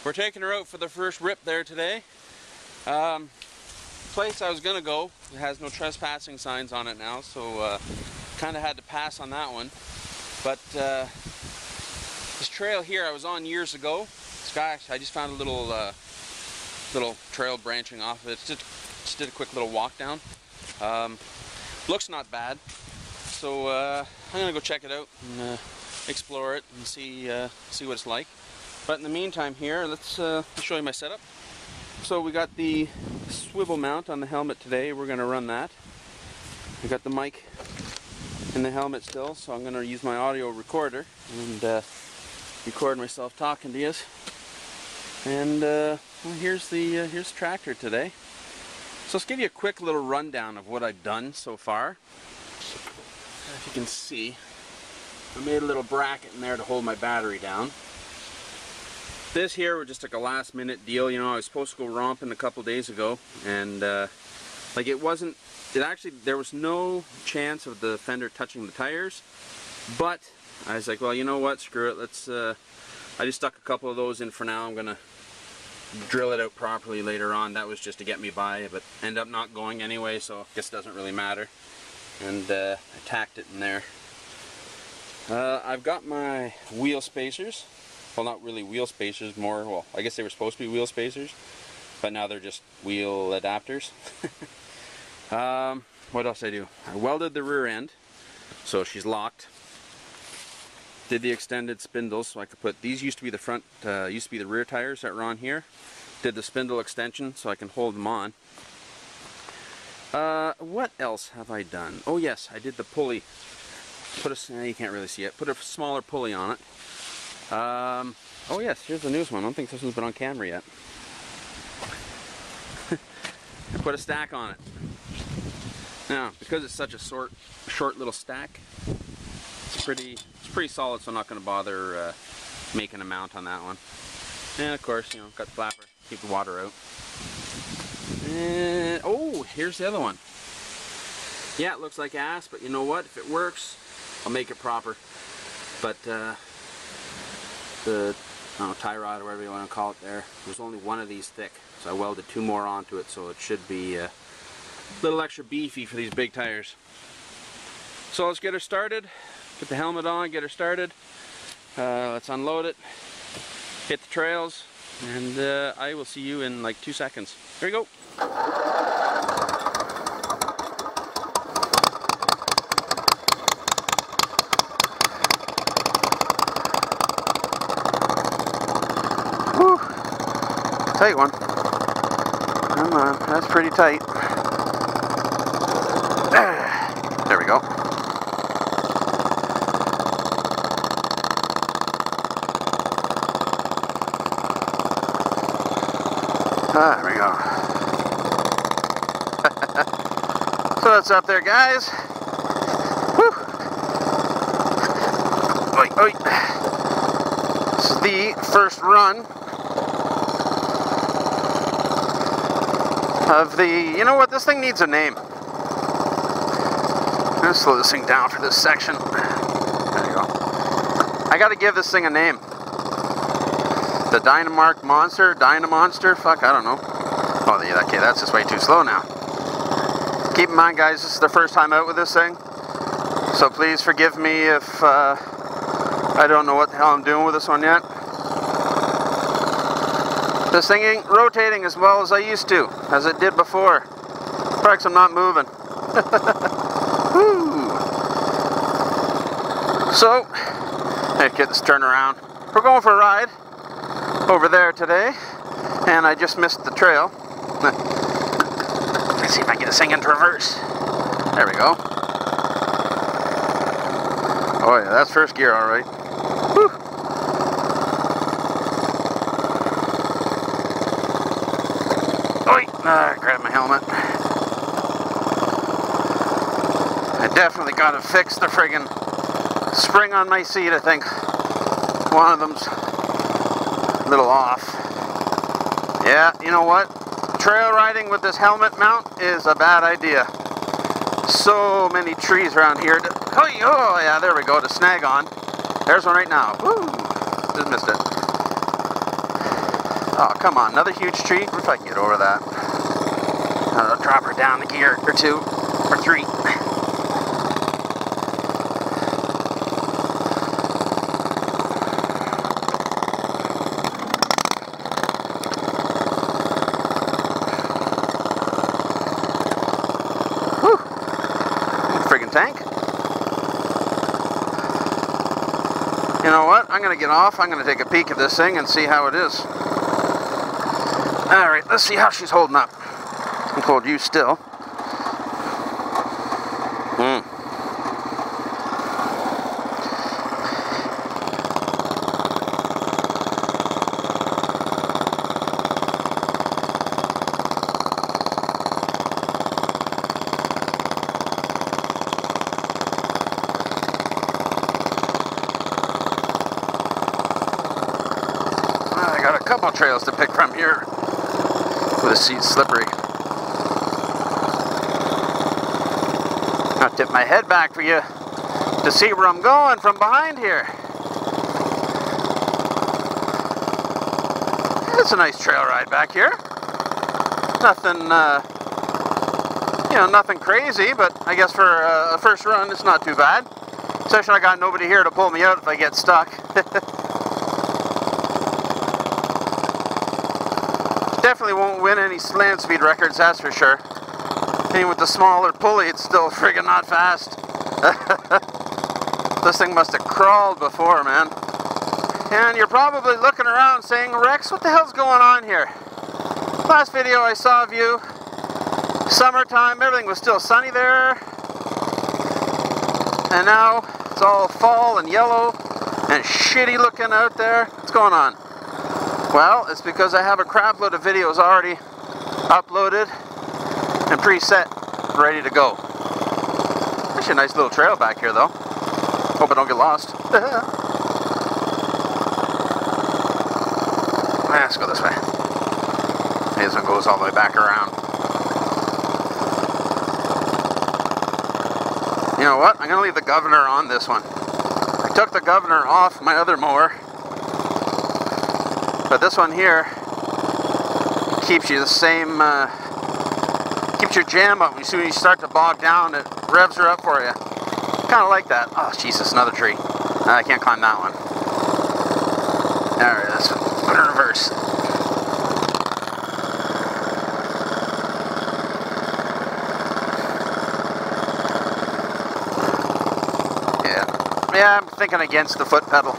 We're taking her out for the first rip there today. Place I was gonna go, it has no trespassing signs on it now, so kind of had to pass on that one. But this trail here I was on years ago. This guy, I just found a little little trail branching off of it. Just did a quick little walk down. Looks not bad, so I'm gonna go check it out and explore it and see what it's like. But in the meantime here, let's show you my setup. So we got the swivel mount on the helmet today. We're gonna run that. We got the mic in the helmet still, so I'm gonna use my audio recorder and record myself talking to you. And well, here's the tractor today. So let's give you a quick little rundown of what I've done so far. If you can see, I made a little bracket in there to hold my battery down. This here was just like a last minute deal. You know, I was supposed to go romping a couple days ago, and like there was no chance of the fender touching the tires, but I was like, well, you know what, screw it, let's I just stuck a couple of those in for now. I'm gonna drill it out properly later on. That was just to get me by, but end up not going anyway, so I guess it doesn't really matter. And I tacked it in there. I've got my wheel spacers. Well, not really wheel spacers, more, well, I guess they were supposed to be wheel spacers, but now they're just wheel adapters. What else did I do? I welded the rear end, so she's locked. Did the extended spindles, so I could put, these used to be the front, used to be the rear tires that were on here. Did the spindle extension so I can hold them on. What else have I done? Oh yes, I did the pulley. You can't really see it. Put a smaller pulley on it. Oh yes, here's the newest one. I don't think this one's been on camera yet. I put a stack on it. Now, because it's such a short little stack, it's pretty solid, so I'm not going to bother making a mount on that one. And of course, you know, got the flapper, keep the water out. And oh, here's the other one. Yeah, it looks like ass, but you know what? If it works, I'll make it proper. But the tie rod or whatever you want to call it there's only one of these thick, so I welded 2 more onto it, so it should be a little extra beefy for these big tires. So let's get her started. Put the helmet on, get her started. Let's unload it, hit the trails, and I will see you in like 2 seconds. Here we go. Tight one. Come on, that's pretty tight. There we go. There we go. So that's up there, guys. Woo. Oi, oi. This is the first run of the, you know what, this thing needs a name. I'm gonna slow this thing down for this section. There you go. I gotta give this thing a name. The Dynamonster, fuck, I don't know. Oh, yeah, okay, that's just way too slow now. Keep in mind, guys, this is the first time out with this thing, so please forgive me if I don't know what the hell I'm doing with this one yet. This thing ain't rotating as well as I used to, as it did before. Perhaps I'm not moving. Woo. So, let's get this turn around. We're going for a ride over there today, and I just missed the trail. Let's see if I can get this thing into reverse. There we go. Oh yeah, that's first gear, all right. Woo. Grab my helmet. I definitely gotta fix the friggin' spring on my seat, I think. One of them's a little off. Yeah, you know what? Trail riding with this helmet mount is a bad idea. So many trees around here. Oh yeah, there we go, to snag on. There's one right now. Woo! Just missed it. Oh, come on, another huge tree? What if I can get over that? I'll drop her down a gear or two, or three. Whew! Friggin' tank. You know what? I'm gonna get off. I'm gonna take a peek at this thing and see how it is. Alright, let's see how she's holding up. I'll hold you still. I got a couple trails to pick from here. With the seat slippery. I'll tip my head back for you to see where I'm going from behind here. It's a nice trail ride back here. Nothing, you know, nothing crazy, but I guess for a first run, it's not too bad. Especially I got nobody here to pull me out if I get stuck. Definitely won't win any land speed records, that's for sure. Even with the smaller pulley, it's still friggin' not fast. This thing must have crawled before, man. And you're probably looking around saying, Rex, what the hell's going on here? Last video I saw of you, summertime, everything was still sunny there. And now it's all fall and yellow and shitty looking out there. What's going on? Well, it's because I have a crap load of videos already uploaded and preset, ready to go. Actually a nice little trail back here though. Hope I don't get lost. Let's go this way. This one goes all the way back around. You know what? I'm going to leave the governor on this one. I took the governor off my other mower. But this one here keeps you the same, keeps your jam up. As soon as you start to bog down, it revs her up for you. Kind of like that. Oh, Jesus, another tree. I can't climb that one. Alright, let's put it in reverse. Yeah, I'm thinking against the foot pedal.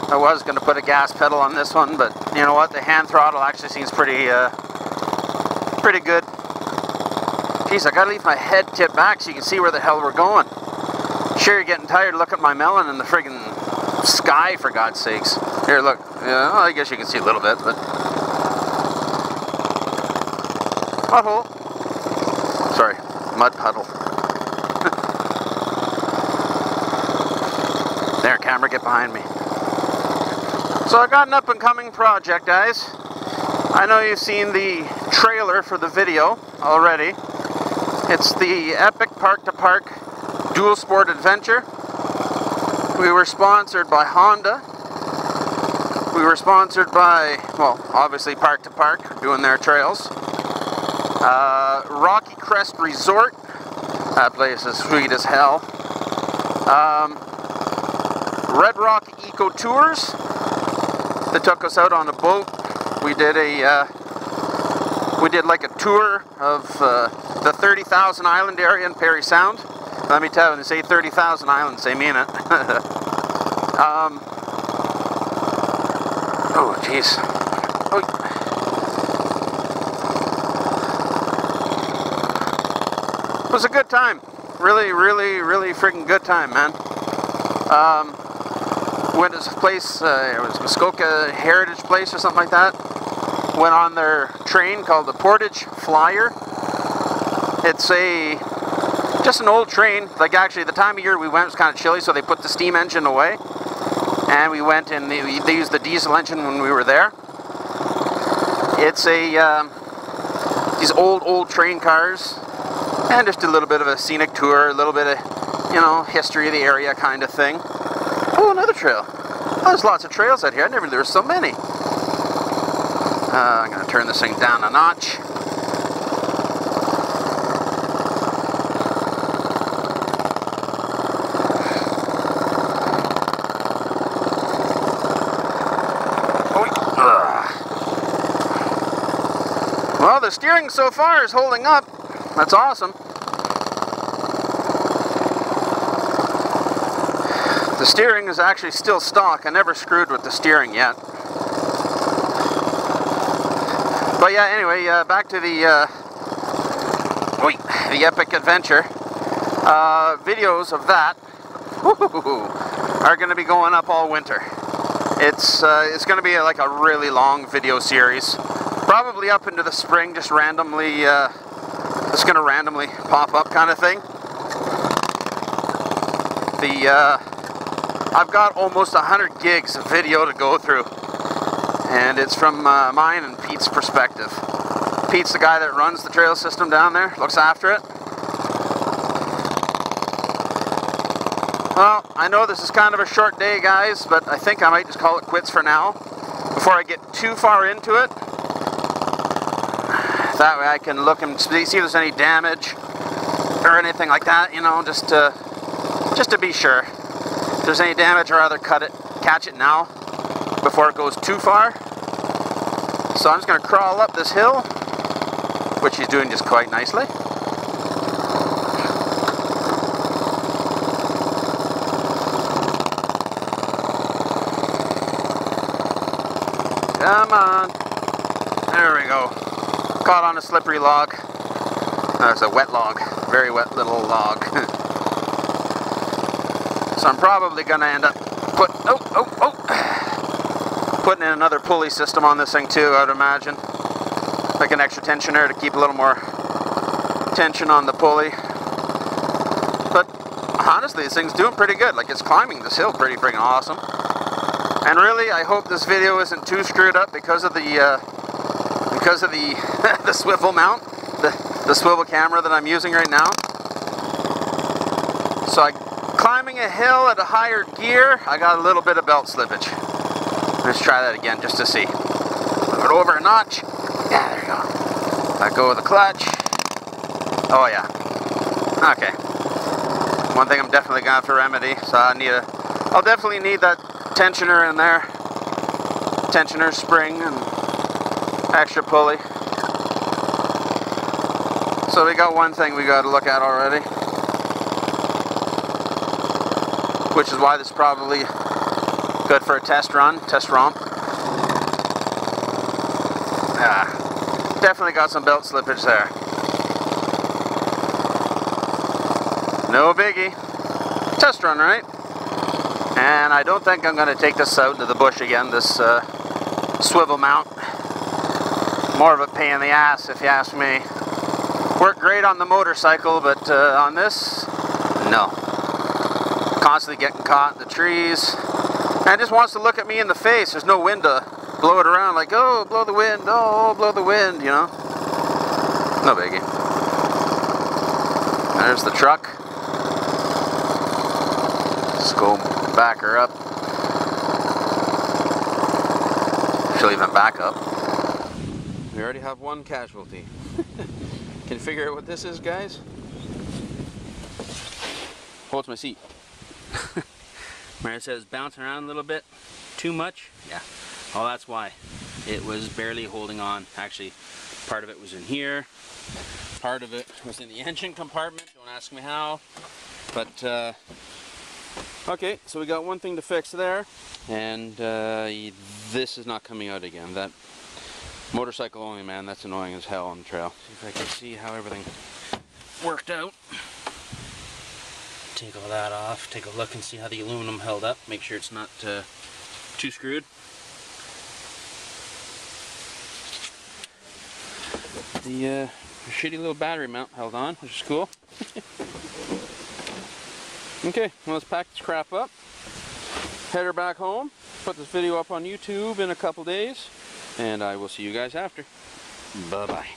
I was going to put a gas pedal on this one, but you know what? The hand throttle actually seems pretty good. Jeez, I gotta leave my head tipped back so you can see where the hell we're going. Sure, you're getting tired of looking at my melon in the friggin' sky, for God's sakes. Here, look. Yeah, well, I guess you can see a little bit, but... Mud hole. Sorry, mud puddle. There, camera, get behind me. So I got an up-and-coming project, guys. I know you've seen the trailer for the video already. It's the Epic Park-to-Park Dual Sport Adventure. We were sponsored by Honda. We were sponsored by, well, obviously Park to Park, doing their trails. Rocky Crest Resort. That place is sweet as hell. Red Rock Eco Tours. They took us out on a boat. We did like a tour of the 30,000 island area in Perry Sound. Let me tell you, when they say 30,000 islands, they mean it. Oh, jeez. Oh. It was a good time. Really, really, really freaking good time, man. Went to this place, it was Muskoka Heritage Place or something like that. Went on their train called the Portage Flyer. It's just an old train. Like, actually, the time of year we went was kind of chilly, so they put the steam engine away. And we went and they used the diesel engine when we were there. It's these old train cars. And just a little bit of a scenic tour, a little bit of, you know, history of the area kind of thing. Oh, another trail. Oh, there's lots of trails out here. I never knew there were so many. I'm going to turn this thing down a notch. Well, the steering so far is holding up. That's awesome. The steering is actually still stock. I never screwed with the steering yet. But yeah, anyway, back to the epic adventure. Videos of that are going to be going up all winter. It's going to be like a really long video series. Probably up into the spring, just randomly, it's going to randomly pop up kind of thing. I've got almost 100 gigs of video to go through. And it's from mine and Pete's perspective. Pete's the guy that runs the trail system down there, looks after it. Well, I know this is kind of a short day, guys, but I think I might just call it quits for now, before I get too far into it. That way I can look and see if there's any damage or anything like that, you know, just to be sure. If there's any damage, I'd rather catch it now before it goes too far. So I'm just going to crawl up this hill, which he's doing just quite nicely. Come on. There we go. Caught on a slippery log. It's a wet log. Very wet little log. So I'm probably going to end up putting in another pulley system on this thing too, I'd imagine. Like an extra tensioner to keep a little more tension on the pulley. But honestly, this thing's doing pretty good. Like, it's climbing this hill pretty freaking awesome. And really, I hope this video isn't too screwed up because of the the swivel mount, the swivel camera that I'm using right now. So climbing a hill at a higher gear, I got a little bit of belt slippage. Let's try that again just to see. Move it over a notch. Yeah, there you go. Let go of the clutch. Oh yeah. Okay. One thing I'm definitely gonna have to remedy. So I'll definitely need that tensioner in there. Tensioner spring and extra pulley. So we got one thing we got to look at already, which is why this is probably good for a test romp. Definitely got some belt slippage there. No biggie. Test run, right? And I don't think I'm going to take this out into the bush again, this swivel mount. More of a pain in the ass, if you ask me. Worked great on the motorcycle, but on this, no. Constantly getting caught in the trees. And it just wants to look at me in the face. There's no wind to blow it around like, oh, blow the wind, oh, blow the wind, you know. No biggie. There's the truck. Let's go back her up. She'll even back up. We already have one casualty. Can you figure out what this is, guys? Oh, it's my seat. Mary says bouncing around a little bit. Too much? Yeah. Oh, that's why. It was barely holding on. Actually, part of it was in here. Part of it was in the engine compartment. Don't ask me how. But, okay, so we got one thing to fix there. And this is not coming out again. That motorcycle only, man, that's annoying as hell on the trail. See if I can see how everything worked out. Take all that off, take a look and see how the aluminum held up. Make sure it's not too screwed. The shitty little battery mount held on, which is cool. Okay, well, let's pack this crap up, head her back home, put this video up on YouTube in a couple days, and I will see you guys after. Bye-bye.